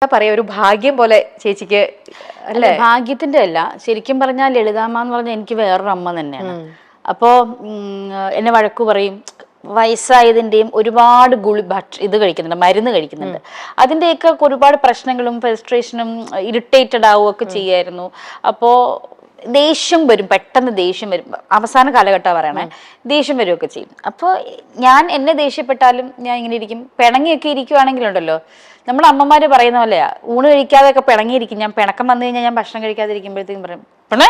പറയാ ഒരു ഭാഗ്യം പോലെ ചേച്ചിക്ക് അല്ലെ? ഭാഗ്യത്തിന്റെ അല്ല, ശരിക്കും പറഞ്ഞാൽ ലളിതാമ്മ എന്ന് പറഞ്ഞാൽ എനിക്ക് വേറൊരു അമ്മ തന്നെയാണ്. അപ്പോ എന്നെ വഴക്കു പറയും, വയസ്സായതിന്റെയും ഒരുപാട് ഇത് കഴിക്കുന്നുണ്ട്, മരുന്ന് കഴിക്കുന്നുണ്ട്, അതിന്റെയൊക്കെ ഒരുപാട് പ്രശ്നങ്ങളും ഫ്രസ്ട്രേഷനും ഇറിറ്റേറ്റഡ് ആവുകയൊക്കെ ചെയ്യായിരുന്നു. അപ്പോ ദേഷ്യം വരും, പെട്ടെന്ന് ദേഷ്യം വരും. അവസാന കാലഘട്ടം പറയണേ, ദേഷ്യം വരികയൊക്കെ ചെയ്യും. അപ്പോൾ ഞാൻ എന്നെ ദേഷ്യപ്പെട്ടാലും ഞാൻ ഇങ്ങനെ ഇരിക്കും. പിണങ്ങിയൊക്കെ ഇരിക്കുവാണെങ്കിലുണ്ടല്ലോ, നമ്മുടെ അമ്മമാര് പറയുന്ന പോലെയാ, ഊണ് കഴിക്കാതെയൊക്കെ പിണങ്ങിയിരിക്കും. ഞാൻ പിണക്കം വന്നു കഴിഞ്ഞാൽ ഞാൻ ഭക്ഷണം കഴിക്കാതിരിക്കുമ്പോഴത്തേക്കും പറയും, പെണ്ണേ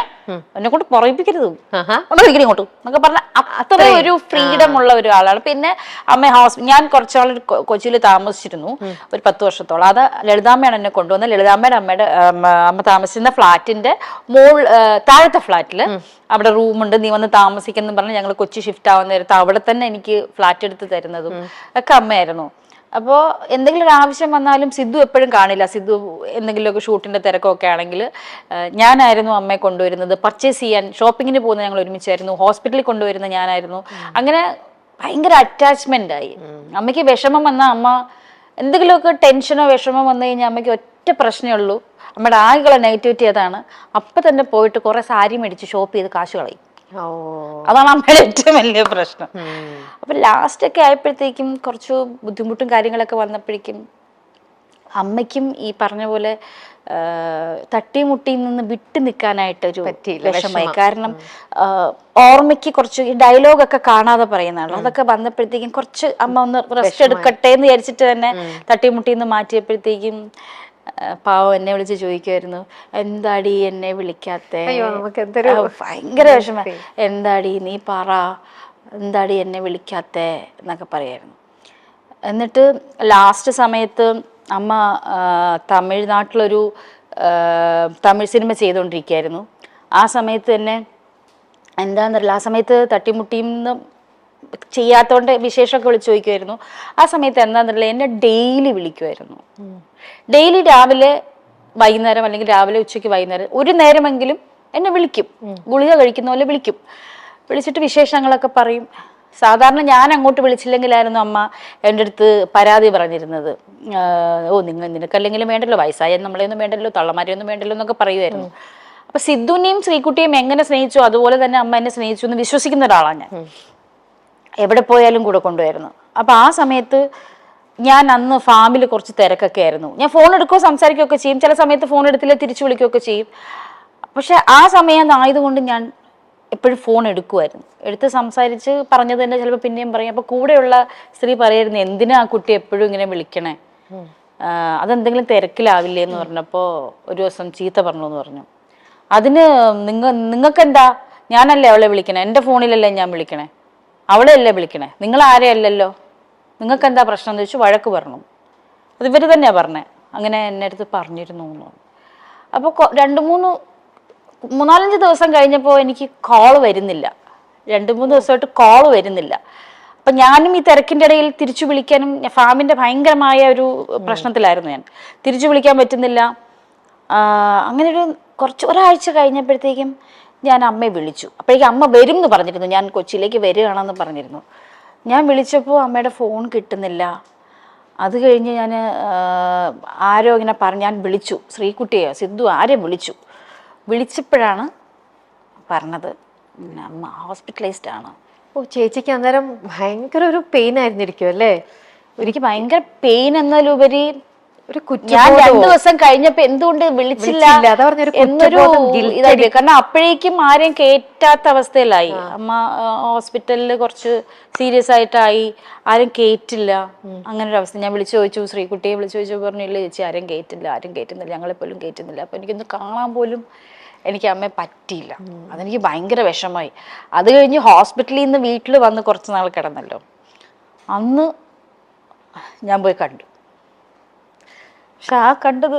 എന്നെ കൊണ്ട് പറയിപ്പിക്കരുത്, ഇങ്ങോട്ട് എന്നൊക്കെ പറഞ്ഞ അത്ര ഒരു ഫ്രീഡം ഉള്ള ഒരാളാണ്. പിന്നെ ഞാൻ കുറച്ചാൾ കൊച്ചിയിൽ താമസിച്ചിരുന്നു, ഒരു 10 വർഷത്തോളം. അത് ലളിതാമ്മയാണ് എന്നെ കൊണ്ടുവന്നത്. ലളിതാമ്മയുടെ അമ്മ താമസിച്ചിരുന്ന ഫ്ലാറ്റിന്റെ താഴത്തെ ഫ്ലാറ്റില് അവിടെ റൂമുണ്ട്, നീ വന്ന് താമസിക്കുന്നു പറഞ്ഞ് ഞങ്ങൾ കൊച്ചി ഷിഫ്റ്റ് ആവുന്ന നേരത്ത് അവിടെ തന്നെ എനിക്ക് ഫ്ലാറ്റ് എടുത്ത് തരുന്നതും ഒക്കെ അമ്മയായിരുന്നു. അപ്പോൾ എന്തെങ്കിലും ഒരു ആവശ്യം വന്നാലും സിദ്ധു എപ്പോഴും കാണില്ല. സിദ്ധു എന്തെങ്കിലുമൊക്കെ ഷൂട്ടിന്റെ തിരക്കൊക്കെ ആണെങ്കിൽ ഞാനായിരുന്നു അമ്മയെ കൊണ്ടുവരുന്നത്. പർച്ചേസ് ചെയ്യാൻ ഷോപ്പിങ്ങിന് പോകുന്നത് ഞങ്ങൾ ഒരുമിച്ചായിരുന്നു. ഹോസ്പിറ്റലിൽ കൊണ്ടുവരുന്നത് ഞാനായിരുന്നു. അങ്ങനെ ഭയങ്കര അറ്റാച്ച്മെന്റ് ആയി. അമ്മയ്ക്ക് വിഷമം വന്നാൽ അമ്മ എന്തെങ്കിലുമൊക്കെ ടെൻഷനോ വിഷമോ വന്നു കഴിഞ്ഞാൽ അമ്മയ്ക്ക് ഒറ്റ പ്രശ്നമേ ഉള്ളൂ, അമ്മയുടെ ആകെയുള്ള നെഗറ്റിവിറ്റി അതാണ്. അപ്പം തന്നെ പോയിട്ട് കുറെ സാരി മേടിച്ച് ഷോപ്പ് ചെയ്ത് കാശ് കളയും. അതാണ് അമ്മയുടെ ഏറ്റവും വലിയ പ്രശ്നം. അപ്പൊ ലാസ്റ്റ് ഒക്കെ ആയപ്പോഴത്തേക്കും കുറച്ച് ബുദ്ധിമുട്ടും കാര്യങ്ങളൊക്കെ വന്നപ്പോഴേക്കും അമ്മയ്ക്കും ഈ പറഞ്ഞ പോലെ തട്ടിമുട്ടിയിൽ നിന്ന് വിട്ടു നിൽക്കാനായിട്ടൊരു വിഷമമായി. കാരണം ഓർമ്മയ്ക്ക് കുറച്ച് ഈ ഡയലോഗൊക്കെ കാണാതെ പറയുന്നതാണ്. അതൊക്കെ വന്നപ്പോഴത്തേക്കും കുറച്ച് അമ്മ ഒന്ന് റെസ്റ്റ് എടുക്കട്ടെ എന്ന് വിചാരിച്ചിട്ട് തന്നെ തട്ടിമുട്ടിയിൽ നിന്ന് മാറ്റിയപ്പോഴത്തേക്കും പാവം എന്നെ വിളിച്ച് ചോദിക്കുമായിരുന്നു, എന്താടി എന്നെ വിളിക്കാത്തെ? ഭയങ്കര വിഷമം. എന്താടി നീ പറ, എന്താടി എന്നെ വിളിക്കാത്തെ എന്നൊക്കെ പറയായിരുന്നു. എന്നിട്ട് ലാസ്റ്റ് സമയത്ത് അമ്മ തമിഴ്നാട്ടിലൊരു തമിഴ് സിനിമ ചെയ്തുകൊണ്ടിരിക്കുകയായിരുന്നു. ആ സമയത്ത് തന്നെ എന്താണെന്നറിയില്ല, ആ സമയത്ത് തട്ടിമുട്ടിന്ന് ചെയ്യാത്തോണ്ട് വിശേഷമൊക്കെ വിളിച്ചു ചോദിക്കുമായിരുന്നു. ആ സമയത്ത് എന്താണെന്നറിയില്ല, എന്നെ ഡെയിലി വിളിക്കുമായിരുന്നു. ഡെയിലി രാവിലെ വൈകുന്നേരം, അല്ലെങ്കിൽ രാവിലെ ഉച്ചയ്ക്ക് വൈകുന്നേരം ഒരു നേരമെങ്കിലും എന്നെ വിളിക്കും. ഗുളിക കഴിക്കുന്ന പോലെ വിളിക്കും. വിളിച്ചിട്ട് വിശേഷങ്ങളൊക്കെ പറയും. സാധാരണ ഞാൻ അങ്ങോട്ട് വിളിച്ചില്ലെങ്കിലായിരുന്നു അമ്മ എൻ്റെ അടുത്ത് പരാതി പറഞ്ഞിരുന്നത്. നിനക്കല്ലെങ്കിലും വേണ്ടല്ലോ, വയസ്സായ നമ്മളെയൊന്നും വേണ്ടല്ലോ, തള്ളമാരെയൊന്നും വേണ്ടല്ലോ എന്നൊക്കെ പറയുമായിരുന്നു. അപ്പൊ സിദ്ധുവിനെയും ശ്രീകുട്ടിയെയും എങ്ങനെ സ്നേഹിച്ചു അതുപോലെ തന്നെ അമ്മ എന്നെ സ്നേഹിച്ചു എന്ന് വിശ്വസിക്കുന്ന ഒരാളാണ് ഞാൻ. എവിടെ പോയാലും കൂടെ കൊണ്ടുപോയിരുന്നു. അപ്പൊ ആ സമയത്ത് ഞാൻ അന്ന് ഫാമിൽ കുറച്ച് തിരക്കൊക്കെ ആയിരുന്നു. ഞാൻ ഫോൺ എടുക്കുകയോ സംസാരിക്കുകയൊക്കെ ചെയ്യും, ചില സമയത്ത് ഫോൺ എടുത്തില്ല തിരിച്ചു വിളിക്കുകയൊക്കെ ചെയ്യും. പക്ഷെ ആ സമയം ആയതുകൊണ്ട് ഞാൻ എപ്പോഴും ഫോൺ എടുക്കുമായിരുന്നു. എടുത്ത് സംസാരിച്ച് പറഞ്ഞത് തന്നെ ചിലപ്പോൾ പിന്നെയും പറയും. അപ്പൊ കൂടെയുള്ള സ്ത്രീ പറയായിരുന്നു, എന്തിനാ ആ കുട്ടി എപ്പോഴും ഇങ്ങനെ വിളിക്കണേ, അതെന്തെങ്കിലും തിരക്കിലാവില്ലേ എന്ന് പറഞ്ഞപ്പോൾ ഒരു ദിവസം ചീത്ത പറഞ്ഞു എന്ന് പറഞ്ഞു. അതിന് നിങ്ങൾക്കെന്താ, ഞാനല്ലേ അവളെ വിളിക്കണേ, എൻ്റെ ഫോണിലല്ലേ ഞാൻ വിളിക്കണേ, അവളെ അല്ലേ വിളിക്കണേ, നിങ്ങൾ ആരെയല്ലല്ലോ, നിങ്ങൾക്ക് എന്താ പ്രശ്നം എന്ന് ചോദിച്ചു വഴക്ക് പറഞ്ഞു. അത് ഇവർ തന്നെയാ പറഞ്ഞേ, അങ്ങനെ എന്നെ അടുത്ത് പറഞ്ഞിരുന്നു എന്ന്. അപ്പോൾ 2-3-4-5 ദിവസം കഴിഞ്ഞപ്പോൾ എനിക്ക് കോള് വരുന്നില്ല. 2-3 ദിവസമായിട്ട് കോള് വരുന്നില്ല. അപ്പം ഞാനും ഈ തിരക്കിൻ്റെ ഇടയിൽ തിരിച്ചു വിളിക്കാനും, ഫാമിൻ്റെ ഭയങ്കരമായ ഒരു പ്രശ്നത്തിലായിരുന്നു ഞാൻ, തിരിച്ചു വിളിക്കാൻ പറ്റുന്നില്ല. അങ്ങനെ ഒരാഴ്ച കഴിഞ്ഞപ്പോഴത്തേക്കും ഞാൻ അമ്മയെ വിളിച്ചു. അപ്പോഴേക്കും അമ്മ വരും എന്ന് പറഞ്ഞിരുന്നു, ഞാൻ കൊച്ചിയിലേക്ക് വരികയാണെന്ന് പറഞ്ഞിരുന്നു. ഞാൻ വിളിച്ചപ്പോൾ അമ്മയുടെ ഫോൺ കിട്ടുന്നില്ല. അത് കഴിഞ്ഞ് ഞാൻ ആരോ ഇങ്ങനെ ഞാൻ വിളിച്ചു, ശ്രീകുട്ടിയോ സിദ്ധു ആരെയും വിളിച്ചപ്പോഴാണ് പറഞ്ഞത് അമ്മ ഹോസ്പിറ്റലൈസ്ഡ് ആണ്. ഓ, ചേച്ചിക്ക് അന്നേരം ഭയങ്കര ഒരു പെയിൻ ആയിരുന്നിരിക്കും അല്ലേ? എനിക്ക് ഭയങ്കര പെയിൻ എന്നതിലുപരി ഒരു ഞാൻ 2 ദിവസം കഴിഞ്ഞപ്പോ എന്തുകൊണ്ട് വിളിച്ചില്ല എന്നൊരു ഇതായി. കാരണം അപ്പോഴേക്കും ആരെയും കേറ്റാത്ത അവസ്ഥയിലായി അമ്മ. ഹോസ്പിറ്റലിൽ കുറച്ച് സീരിയസ് ആയിട്ടായി, ആരും കേറ്റില്ല, അങ്ങനെ ഒരു അവസ്ഥ. ഞാൻ വിളിച്ചു ചോദിച്ചു, ശ്രീകുട്ടിയെ വിളിച്ചു ചോദിച്ചു, പറഞ്ഞില്ല ചേച്ചി ആരും കേറ്റുന്നില്ല, ഞങ്ങളെപ്പോലും കേറ്റുന്നില്ല. അപ്പൊ എനിക്കൊന്ന് കാണാൻ പോലും എനിക്ക് അമ്മയെ പറ്റിയില്ല. അതെനിക്ക് ഭയങ്കര വിഷമായി. അത് കഴിഞ്ഞ് ഹോസ്പിറ്റലിൽ നിന്ന് വീട്ടിൽ വന്ന് കുറച്ച് നാൾ കിടന്നല്ലോ, അന്ന് ഞാൻ പോയി കണ്ടു. പക്ഷെ ആ കണ്ടത്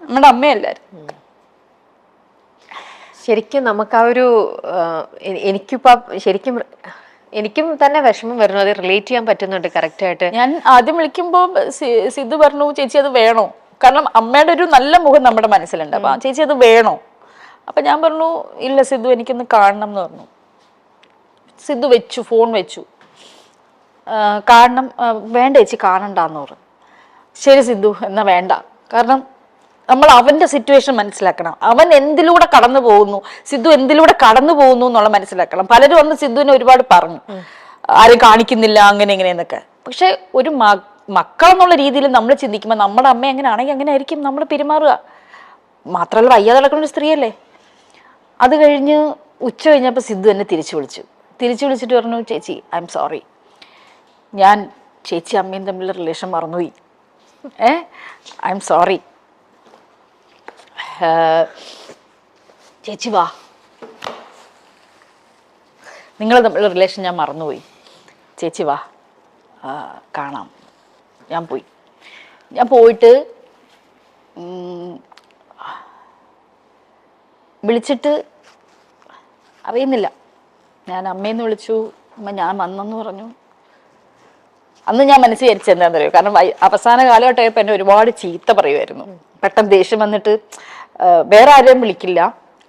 നമ്മുടെ അമ്മയല്ലായിരുന്നു. ശരിക്കും നമുക്ക് ആ ഒരു എനിക്കും തന്നെ വിഷമം വരുന്നു, അത് റിലേറ്റ് ചെയ്യാൻ പറ്റുന്നുണ്ട് കറക്റ്റായിട്ട്. ഞാൻ ആദ്യം വിളിക്കുമ്പോൾ സിദ്ധു പറഞ്ഞു, ചേച്ചി അത് വേണോ, കാരണം അമ്മയുടെ ഒരു നല്ല മുഖം നമ്മുടെ മനസ്സിലുണ്ട്. അപ്പൊ ചേച്ചി അത് വേണോ? അപ്പൊ ഞാൻ പറഞ്ഞു, ഇല്ല സിദ്ധു എനിക്കൊന്ന് കാണണം എന്ന് പറഞ്ഞു. സിദ്ധു ഫോൺ വെച്ചു. കാണണം, വേണ്ട ചേച്ചി കാണണ്ടെന്ന് പറഞ്ഞു. ശരി സിദ്ധു എന്നാ വേണ്ട, കാരണം നമ്മൾ അവന്റെ സിറ്റുവേഷൻ മനസ്സിലാക്കണം. അവൻ എന്തിലൂടെ കടന്നു പോകുന്നു, സിദ്ധു എന്തിലൂടെ കടന്നു പോകുന്നു എന്നുള്ള മനസ്സിലാക്കണം. പലരും വന്ന് സിദ്ധുവിനെ ഒരുപാട് പറഞ്ഞു, ആരും കാണിക്കുന്നില്ല അങ്ങനെ എങ്ങനെയെന്നൊക്കെ. പക്ഷെ ഒരു മക്കൾ എന്നുള്ള രീതിയിൽ നമ്മൾ ചിന്തിക്കുമ്പോൾ നമ്മുടെ അമ്മ എങ്ങനെ ആണെങ്കിൽ അങ്ങനെ ആയിരിക്കും നമ്മൾ പെരുമാറുക. മാത്രമല്ല വയ്യാതെ നടക്കുന്ന ഒരു സ്ത്രീയല്ലേ. അത് കഴിഞ്ഞ് ഉച്ച കഴിഞ്ഞപ്പോൾ സിദ്ധു എന്നെ തിരിച്ചു വിളിച്ചിട്ട് പറഞ്ഞു, ചേച്ചി ഐ എം സോറി, ഞാൻ ചേച്ചി അമ്മയും തമ്മിലുള്ള റിലേഷൻ മറന്നുപോയി. ഐ എം സോറി, ചേച്ചി വാ, നിങ്ങൾ തമ്മിലുള്ള റിലേഷൻ ഞാൻ മറന്നുപോയി, ചേച്ചി വാ കാണാം. ഞാൻ പോയിട്ട് വിളിച്ചിട്ട് അറിയുന്നില്ല, ഞാൻ അമ്മയെന്ന് വിളിച്ചു, അമ്മ ഞാൻ വന്നെന്ന് പറഞ്ഞു. അന്ന് ഞാൻ മനസ്സിൽ വിചാരിച്ചത് എന്താണെന്ന് അറിയോ, കാരണം അവസാന കാലഘട്ടമായപ്പോൾ എന്നെ ഒരുപാട് ചീത്ത പറയുമായിരുന്നു. പെട്ടെന്ന് ദേഷ്യം വന്നിട്ട് വേറെ ആരെയും വിളിക്കില്ല,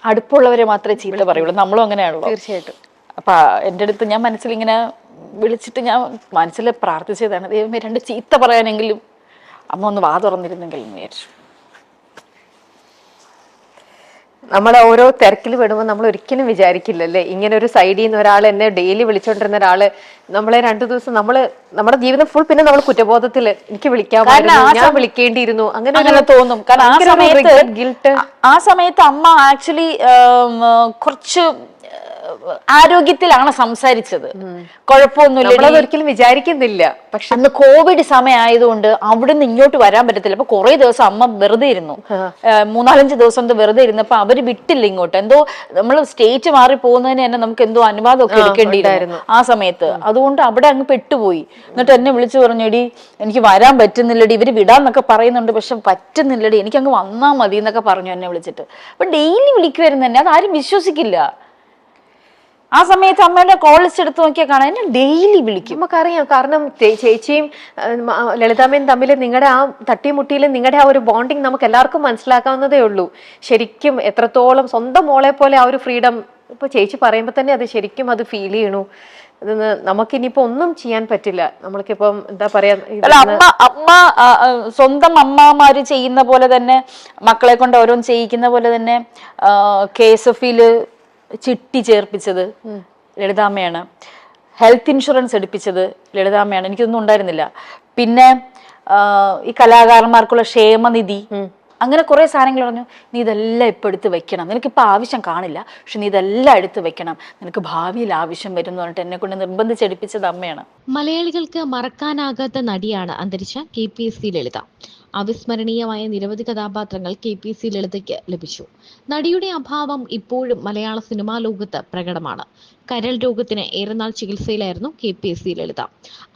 അടുപ്പുള്ളവരെ മാത്രമേ ചീത്ത പറയുള്ളൂ. നമ്മളും അങ്ങനെയാണല്ലോ. തീർച്ചയായിട്ടും. അപ്പൊ എൻ്റെ അടുത്ത് ഞാൻ മനസ്സിലിങ്ങനെ വിളിച്ചിട്ട് ഞാൻ മനസ്സിൽ പ്രാർത്ഥിച്ചതാണ്, ദൈവമേ രണ്ട് ചീത്ത പറയാനെങ്കിലും അമ്മ ഒന്ന് വാ തുറന്നിരുന്നെങ്കിൽ എന്ന് വിചാരിച്ചു. നമ്മൾ ഓരോ തിരക്കിൽ പെടുമ്പോൾ നമ്മൾ ഒരിക്കലും വിചാരിക്കില്ലല്ലേ, ഇങ്ങനെ ഒരു സൈഡിൽ നിന്ന് ഒരാൾ എന്നെ ഡെയിലി വിളിച്ചോണ്ടിരുന്ന ഒരാള് നമ്മളെ 2 ദിവസം നമ്മുടെ ജീവിതം ഫുൾ പിന്നെ നമ്മൾ കുറ്റബോധത്തില് എനിക്ക് വിളിക്കാമായിരുന്നു, ഞാൻ വിളിക്കേണ്ടിയിരുന്നു, അങ്ങനെ തോന്നും. കാരണം ആ സമയത്ത് അമ്മ ആക്ച്വലി കുറച്ച് ആരോഗ്യത്തിലാണ് സംസാരിച്ചത്, കുഴപ്പമൊന്നുമില്ല, ഒരിക്കലും വിചാരിക്കുന്നില്ല. പക്ഷെ അന്ന് കോവിഡ് സമയം ആയതുകൊണ്ട് അവിടെ നിന്ന് ഇങ്ങോട്ട് വരാൻ പറ്റത്തില്ല. അപ്പൊ കുറെ ദിവസം അമ്മ വെറുതെ ഇരുന്നു, 3-4 ദിവസം വെറുതെ ഇരുന്നപ്പോ അവര് വിട്ടില്ല ഇങ്ങോട്ട്. എന്തോ നമ്മൾ സ്റ്റേറ്റ് മാറി പോകുന്നതിന് തന്നെ നമുക്ക് എന്തോ അനുവാദം ഒക്കെ എടുക്കേണ്ടിയിരുന്നു ആ സമയത്ത്. അതുകൊണ്ട് അവിടെ അങ്ങ് പെട്ടുപോയി. എന്നിട്ട് എന്നെ വിളിച്ചു പറഞ്ഞു, എടി എനിക്ക് വരാൻ പറ്റുന്നില്ലടി, ഇവര് വിടാന്നൊക്കെ പറയുന്നുണ്ട് പക്ഷെ പറ്റുന്നില്ലടി, എനിക്ക് അങ്ങ് വന്നാ മതി എന്നൊക്കെ പറഞ്ഞു എന്നെ വിളിച്ചിട്ട്. അപ്പൊ ഡെയിലി വിളിക്കുമായിരുന്നു തന്നെ, അത് ആരും വിശ്വസിക്കില്ല. ആ സമയത്ത് അമ്മയുടെ കോൾ ലിസ്റ്റ് എടുത്ത് നോക്കിയാൽ കാണാൻ എന്നെ ഡെയിലി വിളിക്കും. നമുക്കറിയാം, കാരണം ചേച്ചിയും ലളിതാമ്മയും തമ്മിൽ നിങ്ങളുടെ ആ തട്ടിമുട്ടിയിൽ നിങ്ങളുടെ ആ ഒരു ബോണ്ടിങ് നമുക്ക് എല്ലാവർക്കും മനസ്സിലാക്കാവുന്നതേ ഉള്ളൂ. ശരിക്കും എത്രത്തോളം സ്വന്തം മോളെ പോലെ ആ ഒരു ഫ്രീഡം ഇപ്പൊ ചേച്ചി പറയുമ്പോൾ തന്നെ അത് ശരിക്കും അത് ഫീൽ ചെയ്യണു. അതെന്ന് നമുക്കിനിയിപ്പോ ഒന്നും ചെയ്യാൻ പറ്റില്ല. നമ്മൾക്കിപ്പം എന്താ പറയാ, അമ്മ സ്വന്തം അമ്മമാര് ചെയ്യുന്ന പോലെ തന്നെ മക്കളെ കൊണ്ട് ഓരോന്ന് ചെയ്യിക്കുന്ന പോലെ തന്നെ KSF-ല് ചിട്ടി ചേർപ്പിച്ചത് ലളിതാമ്മയാണ്, ഹെൽത്ത് ഇൻഷുറൻസ് എടുപ്പിച്ചത് ലളിതാമ്മയാണ്. എനിക്കൊന്നും ഉണ്ടായിരുന്നില്ല. പിന്നെ ഈ കലാകാരന്മാർക്കുള്ള ക്ഷേമനിധി, അങ്ങനെ കുറെ സാധനങ്ങൾ പറഞ്ഞു, നീ ഇതെല്ലാം ഇപ്പൊ എടുത്ത് വെക്കണം, നിനക്കിപ്പോൾ ആവശ്യം കാണില്ല പക്ഷെ നീ ഇതെല്ലാം എടുത്ത് വെക്കണം, നിനക്ക് ഭാവിയിൽ ആവശ്യം വരും എന്ന് പറഞ്ഞിട്ട് എന്നെ കൊണ്ട് നിർബന്ധിച്ചെടുപ്പിച്ചത് അമ്മയാണ്. മലയാളികൾക്ക് മറക്കാനാകാത്ത നടിയാണ് അന്തരിച്ച KPSC ലളിത. അവിസ്മരണീയമായ നിരവധി കഥാപാത്രങ്ങൾ KPSC ലളിതയ്ക്ക് ലഭിച്ചു. നടിയുടെ അഭാവം ഇപ്പോഴും മലയാള സിനിമാ ലോകത്ത് പ്രകടമാണ്. കരൾ രോഗത്തിന് ഏറെനാൾ ചികിത്സയിലായിരുന്നു KPSC ലളിത.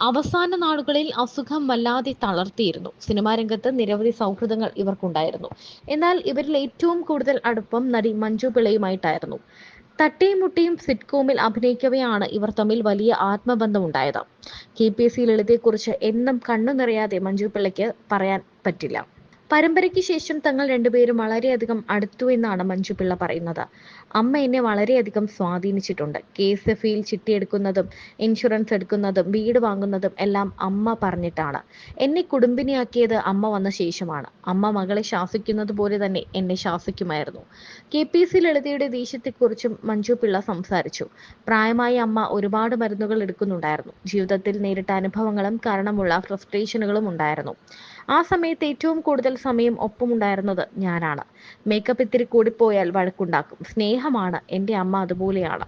അവസാന നാളുകളിൽ അസുഖം വല്ലാതെ തളർത്തിയിരുന്നു. സിനിമാ രംഗത്ത് നിരവധി സൗഹൃദങ്ങൾ ഇവർക്കുണ്ടായിരുന്നു. എന്നാൽ ഇവരിൽ ഏറ്റവും കൂടുതൽ അടുപ്പം നടി മഞ്ജു പിള്ളയുമായിട്ടായിരുന്നു. തട്ടിയും മുട്ടിയും സിറ്റ്കോമിൽ അഭിനയിക്കവെയാണ് ഇവർ തമ്മിൽ വലിയ ആത്മബന്ധമുണ്ടായത്. KPSC ലളിതയെക്കുറിച്ച് എന്നും കണ്ണു നിറയാതെ മഞ്ജു പിള്ളയ്ക്ക് പറയാൻ പറ്റില്ല. പരമ്പരയ്ക്ക് ശേഷം തങ്ങൾ രണ്ടുപേരും വളരെയധികം അടുത്തു എന്നാണ് മഞ്ജു പിള്ള പറയുന്നത്. അമ്മ എന്നെ വളരെയധികം സ്വാധീനിച്ചിട്ടുണ്ട്. KSF-ൽ ചിട്ടിയെടുക്കുന്നതും ഇൻഷുറൻസ് എടുക്കുന്നതും വീട് വാങ്ങുന്നതും എല്ലാം അമ്മ പറഞ്ഞിട്ടാണ്. എന്നെ കുടുംബിനിയാക്കിയത് അമ്മ വന്ന ശേഷമാണ്. അമ്മ മകളെ ശാസിക്കുന്നത് പോലെ തന്നെ എന്നെ ശാസിക്കുമായിരുന്നു. KPSC ലളിതയുടെ ദേഷ്യത്തെക്കുറിച്ചും മഞ്ജു പിള്ള സംസാരിച്ചു. പ്രായമായ അമ്മ ഒരുപാട് മരുന്നുകൾ എടുക്കുന്നുണ്ടായിരുന്നു. ജീവിതത്തിൽ നേരിട്ട അനുഭവങ്ങളും കാരണമുള്ള ഫ്രസ്ട്രേഷനുകളും ഉണ്ടായിരുന്നു. ആ സമയത്ത് ഏറ്റവും കൂടുതൽ സമയം ഒപ്പമുണ്ടായിരുന്നത് ഞാനാണ്. മേക്കപ്പ് ഇത്തിരി കൂടിപ്പോയാൽ വഴക്കുണ്ടാക്കും. സ്നേഹമാണ് എൻ്റെ അമ്മ, അതുപോലെയാണ്.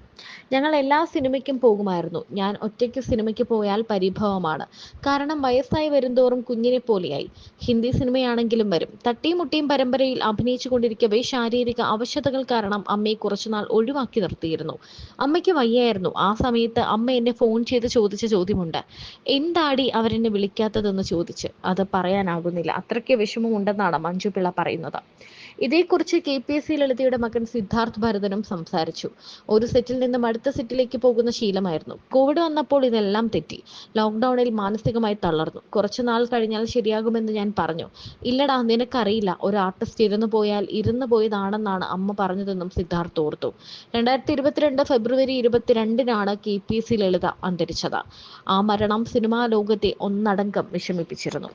ഞങ്ങൾ എല്ലാ സിനിമയ്ക്കും പോകുമായിരുന്നു. ഞാൻ ഒറ്റയ്ക്ക് സിനിമയ്ക്ക് പോയാൽ പരിഭവമാണ്. കാരണം വയസ്സായി വരുന്തോറും കുഞ്ഞിനെ പോലെയായി. ഹിന്ദി സിനിമയാണെങ്കിലും വരും. തട്ടിയും മുട്ടിയും പരമ്പരയിൽ അഭിനയിച്ചു കൊണ്ടിരിക്കവേ ശാരീരിക അവശതകൾ കാരണം അമ്മയെ കുറച്ചുനാൾ ഒഴിവാക്കി നിർത്തിയിരുന്നു. അമ്മയ്ക്ക് വയ്യായിരുന്നു. ആ സമയത്ത് അമ്മ എന്നെ ഫോൺ ചെയ്ത് ചോദിച്ച ചോദ്യമുണ്ട്, എന്താടി അവരെന്നെ വിളിക്കാത്തതെന്ന് ചോദിച്ച്. അത് പറയാനാകുന്നില്ല, അത്രയ്ക്ക് വിഷമമുണ്ടെന്നാണ് മഞ്ജു പിള്ള പറയുന്നത്. ഇതേക്കുറിച്ച് KPSC ലളിതയുടെ മകൻ സിദ്ധാർത്ഥ് ഭരതനും സംസാരിച്ചു. ഒരു സെറ്റിൽ നിന്നും അടുത്ത സെറ്റിലേക്ക് പോകുന്ന ശീലമായിരുന്നു. കോവിഡ് വന്നപ്പോൾ ഇതെല്ലാം തെറ്റി. ലോക്ക്ഡൌണിൽ മാനസികമായി തളർന്നു. കുറച്ചുനാൾ കഴിഞ്ഞാൽ ശരിയാകുമെന്ന് ഞാൻ പറഞ്ഞു. ഇല്ലടാ, നിനക്കറിയില്ല, ഒരു ആർട്ടിസ്റ്റ് ഇരുന്നു പോയാൽ ഇരുന്നു പോയതാണെന്നാണ് അമ്മ പറഞ്ഞതെന്നും സിദ്ധാർത്ഥ് ഓർത്തു. 2022 ഫെബ്രുവരി 22-നാണ് KPSC ലളിത അന്തരിച്ചത്. ആ മരണം സിനിമാ ലോകത്തെ ഒന്നടങ്കം വിഷമിപ്പിച്ചിരുന്നു.